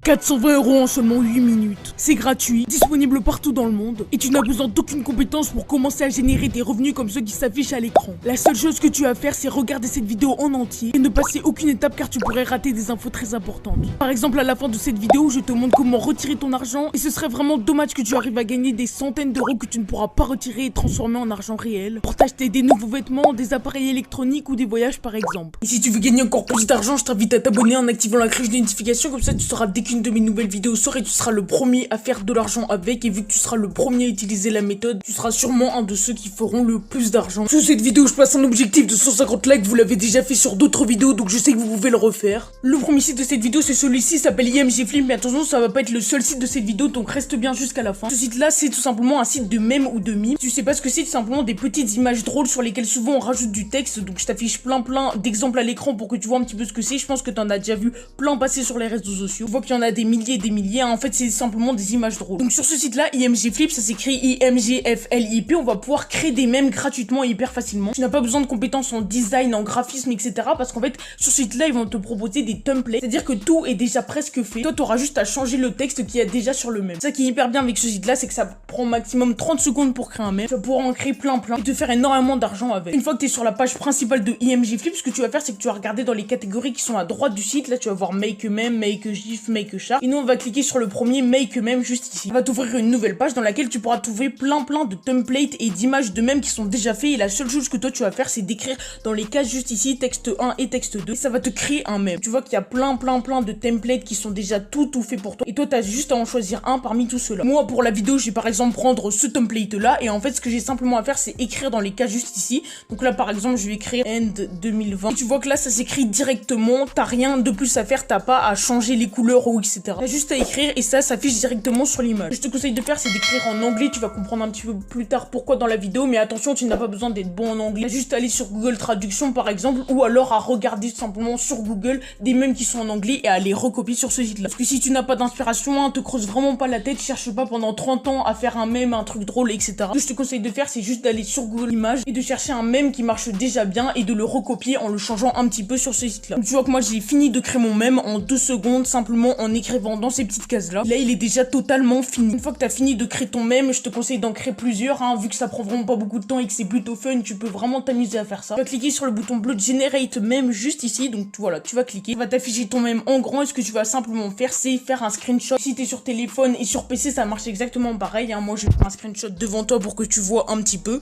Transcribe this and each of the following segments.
420 € en seulement 8 minutes. C'est gratuit, disponible partout dans le monde et tu n'as besoin d'aucune compétence pour commencer à générer des revenus comme ceux qui s'affichent à l'écran. La seule chose que tu as à faire, c'est regarder cette vidéo en entier et ne passer aucune étape car tu pourrais rater des infos très importantes. Par exemple, à la fin de cette vidéo, je te montre comment retirer ton argent et ce serait vraiment dommage que tu arrives à gagner des centaines d'euros que tu ne pourras pas retirer et transformer en argent réel pour t'acheter des nouveaux vêtements, des appareils électroniques ou des voyages par exemple. Et si tu veux gagner encore plus d'argent, je t'invite à t'abonner en activant la cloche de notification, comme ça tu sauras dès qu'une de mes nouvelles vidéos sort et tu seras le premier à faire de l'argent avec, et vu que tu seras le premier à utiliser la méthode, tu seras sûrement un de ceux qui feront le plus d'argent. Sur cette vidéo, je passe un objectif de 150 likes, vous l'avez déjà fait sur d'autres vidéos, donc je sais que vous pouvez le refaire. Le premier site de cette vidéo, c'est celui-ci, s'appelle IMG Flip, mais attention, ça va pas être le seul site de cette vidéo, donc reste bien jusqu'à la fin. Ce site-là, c'est tout simplement un site de mème ou de mime. Si tu sais pas ce que c'est, tout simplement des petites images drôles sur lesquelles souvent on rajoute du texte, donc je t'affiche plein d'exemples à l'écran pour que tu vois un petit peu ce que c'est. Je pense que t'en as déjà vu plein passer sur les réseaux sociaux. Tu vois qu'il y en a des milliers et des milliers, hein. En fait c'est simplement des images drôles. Donc sur ce site là, IMG Flip, ça s'écrit IMGFLIP, on va pouvoir créer des mèmes gratuitement et hyper facilement. Tu n'as pas besoin de compétences en design, en graphisme, etc. Parce qu'en fait sur ce site là, ils vont te proposer des templates, c'est-à-dire que tout est déjà presque fait. Toi t'auras juste à changer le texte qui est déjà sur le mème. Ça qui est hyper bien avec ce site là, c'est que ça prend maximum 30 secondes pour créer un mème. Tu vas pouvoir en créer plein et te faire énormément d'argent avec. Une fois que tu es sur la page principale de IMG Flip, ce que tu vas faire, c'est que tu vas regarder dans les catégories qui sont à droite du site. Là tu vas voir Make a Meme, Make a GIF, Make a Chart. Et nous on va cliquer sur le premier Make a Meme juste ici. Ça va t'ouvrir une nouvelle page dans laquelle tu pourras trouver plein de templates et d'images de mèmes qui sont déjà faits. Et la seule chose que toi tu vas faire, c'est d'écrire dans les cases juste ici texte 1 et texte 2. Et ça va te créer un mème. Tu vois qu'il y a plein de templates qui sont déjà tout faits pour toi. Et toi t'as juste à en choisir un parmi tout ceux-là. Moi pour la vidéo, je vais par exemple prendre ce template là. Et en fait ce que j'ai simplement à faire, c'est écrire dans les cases juste ici. Donc là par exemple, je vais écrire End 2020. Et tu vois que là ça s'écrit directement. T'as rien de plus à faire, t'as pas à changer les couleurs ou etc. T'as juste à écrire et ça s'affiche directement sur l'image. Ce que je te conseille de faire, c'est d'écrire en anglais. Tu vas comprendre un petit peu plus tard pourquoi dans la vidéo, mais attention, tu n'as pas besoin d'être bon en anglais. T'as juste à aller sur Google Traduction par exemple, ou alors à regarder tout simplement sur Google des mèmes qui sont en anglais et à les recopier sur ce site là. Parce que si tu n'as pas d'inspiration, hein, te creuse vraiment pas la tête, cherche pas pendant 30 ans à faire un mème, un truc drôle, etc. Ce que je te conseille de faire, c'est juste d'aller sur Google Images et de chercher un mème qui marche déjà bien et de le recopier en le changeant un petit peu sur ce site là. Donc tu vois que moi j'ai fini de créer mon mème en 2 secondes simplement en écrivant dans ces petites cases là. Là il est déjà totalement fini. Une fois que tu as fini de créer ton mème, je te conseille d'en créer plusieurs, hein, vu que ça prend vraiment pas beaucoup de temps et que c'est plutôt fun, tu peux vraiment t'amuser à faire ça. Tu vas cliquer sur le bouton bleu de Generate Meme juste ici, donc voilà, tu vas cliquer, ça va t'afficher ton mème en grand et ce que tu vas simplement faire, c'est faire un screenshot. Si t'es sur téléphone et sur PC, ça marche exactement pareil, hein. Moi je vais faire un screenshot devant toi pour que tu vois un petit peu.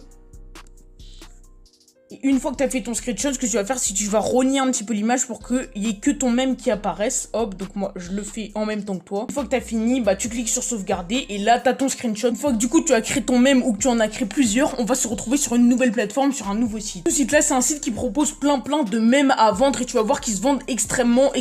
Et une fois que tu as fait ton screenshot, ce que tu vas faire, c'est que tu vas rogner un petit peu l'image pour qu'il y ait que ton mème qui apparaisse. Hop, donc moi je le fais en même temps que toi. Une fois que tu as fini, bah tu cliques sur sauvegarder et là tu as ton screenshot. Une fois que du coup tu as créé ton mème ou que tu en as créé plusieurs, on va se retrouver sur une nouvelle plateforme, sur un nouveau site. Ce site là, c'est un site qui propose plein de mèmes à vendre et tu vas voir qu'ils se vendent extrêmement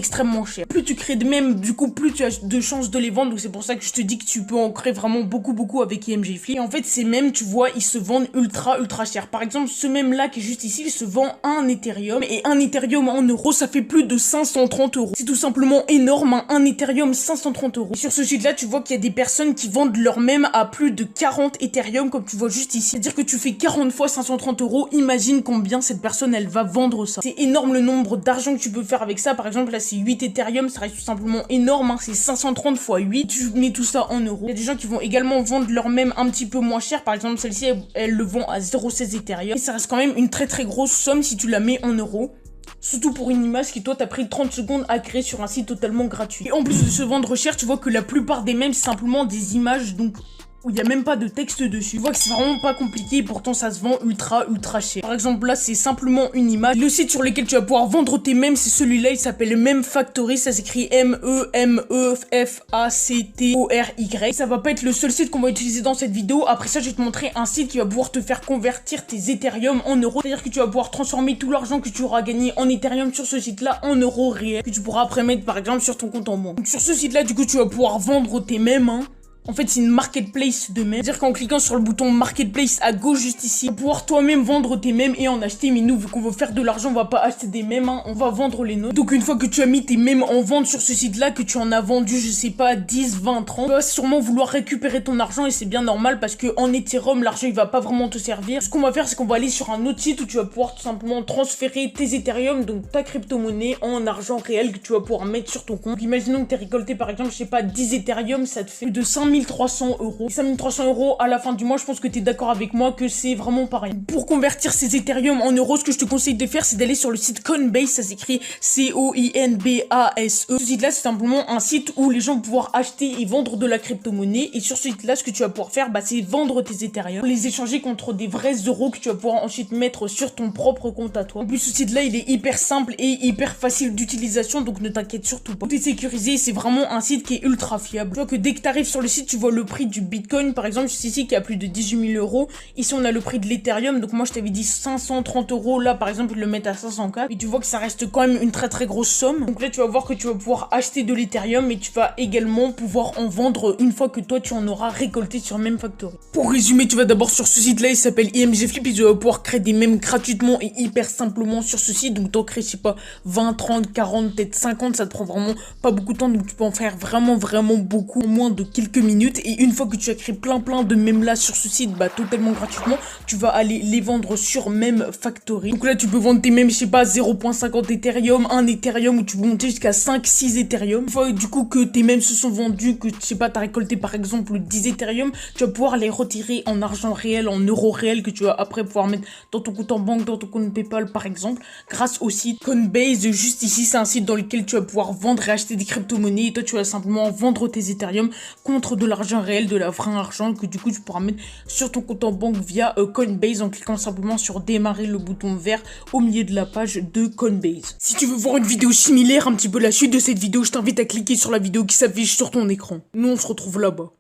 cher. Plus tu crées de mèmes, du coup plus tu as de chances de les vendre, donc c'est pour ça que je te dis que tu peux en créer vraiment beaucoup avec IMG Flip. Et en fait ces mèmes, tu vois, ils se vendent ultra cher. Par exemple, ce mème là qui est juste ici, il se vend 1 Ethereum et 1 Ethereum en euros, ça fait plus de 530 €. C'est tout simplement énorme, hein, 1 Ethereum 530 €. Et sur ce site là, tu vois qu'il y a des personnes qui vendent leur mème à plus de 40 Ethereum comme tu vois juste ici. C'est-à-dire que tu fais 40 fois 530 €, imagine combien cette personne elle va vendre ça. C'est énorme le nombre d'argent que tu peux faire avec ça. Par exemple là c'est 8 Ethereum, ça reste tout simplement énorme, hein, c'est 530 fois 8, tu mets tout ça en euros. Il y a des gens qui vont également vendre leur mème un petit peu moins cher, par exemple celle-ci elle le vend à 0,16 Ethereum et ça reste quand même une très grosse somme si tu la mets en euros. Surtout pour une image qui toi t'as pris 30 secondes à créer sur un site totalement gratuit. Et en plus de se vendre cher, tu vois que la plupart des mèmes c'est simplement des images donc où il n'y a même pas de texte dessus. Tu vois que c'est vraiment pas compliqué et pourtant ça se vend ultra cher. Par exemple là c'est simplement une image. Le site sur lequel tu vas pouvoir vendre tes mèmes, c'est celui-là, il s'appelle Meme Factory, ça s'écrit MEMEFACTORY. Ça va pas être le seul site qu'on va utiliser dans cette vidéo. Après ça je vais te montrer un site qui va pouvoir te faire convertir tes Ethereum en euros. C'est-à-dire que tu vas pouvoir transformer tout l'argent que tu auras gagné en Ethereum sur ce site-là en euros réels que tu pourras après mettre par exemple sur ton compte en banque. Donc sur ce site-là du coup tu vas pouvoir vendre tes mèmes, hein. En fait, c'est une marketplace de mèmes. C'est-à-dire qu'en cliquant sur le bouton marketplace à gauche juste ici, tu vas pouvoir toi-même vendre tes mèmes et en acheter. Mais nous, vu qu'on veut faire de l'argent, on va pas acheter des mèmes, hein, on va vendre les nôtres. Donc une fois que tu as mis tes mèmes en vente sur ce site-là, que tu en as vendu, je sais pas, 10, 20, 30, tu vas sûrement vouloir récupérer ton argent et c'est bien normal parce que en Ethereum, l'argent il va pas vraiment te servir. Ce qu'on va faire, c'est qu'on va aller sur un autre site où tu vas pouvoir tout simplement transférer tes Ethereum, donc ta crypto-monnaie, en argent réel que tu vas pouvoir mettre sur ton compte. Donc, imaginons que tu as récolté par exemple, je sais pas, 10 Ethereum, ça te fait plus de 5300 euros. 5300 euros à la fin du mois, je pense que tu es d'accord avec moi que c'est vraiment pareil. Pour convertir ces Ethereum en euros, ce que je te conseille de faire, c'est d'aller sur le site Coinbase, ça s'écrit C-O-I-N-B-A-S-E. Ce site-là, c'est simplement un site où les gens vont pouvoir acheter et vendre de la crypto-monnaie. Et sur ce site-là, ce que tu vas pouvoir faire, c'est vendre tes Ethereum, les échanger contre des vrais euros que tu vas pouvoir ensuite mettre sur ton propre compte à toi. En plus, ce site-là, il est hyper simple et hyper facile d'utilisation, donc ne t'inquiète surtout pas. Tout est sécurisé, c'est vraiment un site qui est ultra fiable. Tu vois que dès que tu arrives sur le site, tu vois le prix du Bitcoin, par exemple, ici qui a plus de 18 000 euros. Ici, on a le prix de l'Ethereum, donc moi, je t'avais dit 530 euros. Là, par exemple, ils le mettent à 504. Et tu vois que ça reste quand même une très très grosse somme. Donc là, tu vas voir que tu vas pouvoir acheter de l'Ethereum, mais tu vas également pouvoir en vendre une fois que toi, tu en auras récolté sur Memfactory. Pour résumer, tu vas d'abord sur ce site-là, il s'appelle IMG Flip, et tu vas pouvoir créer des mèmes gratuitement et hyper simplement sur ce site. Donc, t'en crées, je sais pas, 20, 30, 40, peut-être 50, ça te prend vraiment pas beaucoup de temps, donc tu peux en faire vraiment beaucoup en moins de quelques minutes. Et une fois que tu as créé plein de mèmes là sur ce site, totalement gratuitement, tu vas aller les vendre sur Memfactory. Donc là, tu peux vendre tes mèmes, je sais pas, 0.50 Ethereum, 1 Ethereum, ou tu peux monter jusqu'à 5, 6 Ethereum. Une fois du coup que tes mèmes se sont vendus, que je sais pas, t'as récolté par exemple 10 Ethereum, tu vas pouvoir les retirer en argent réel, en euros réels, que tu vas après pouvoir mettre dans ton compte en banque, dans ton compte PayPal par exemple, grâce au site Coinbase. Juste ici, c'est un site dans lequel tu vas pouvoir vendre et acheter des crypto-monnaies, et toi tu vas simplement vendre tes Ethereum contre de l'argent réel, de la vraie argent, que du coup tu pourras mettre sur ton compte en banque via Coinbase en cliquant simplement sur démarrer, le bouton vert au milieu de la page de Coinbase. Si tu veux voir une vidéo similaire, un petit peu la suite de cette vidéo, je t'invite à cliquer sur la vidéo qui s'affiche sur ton écran. Nous on se retrouve là-bas.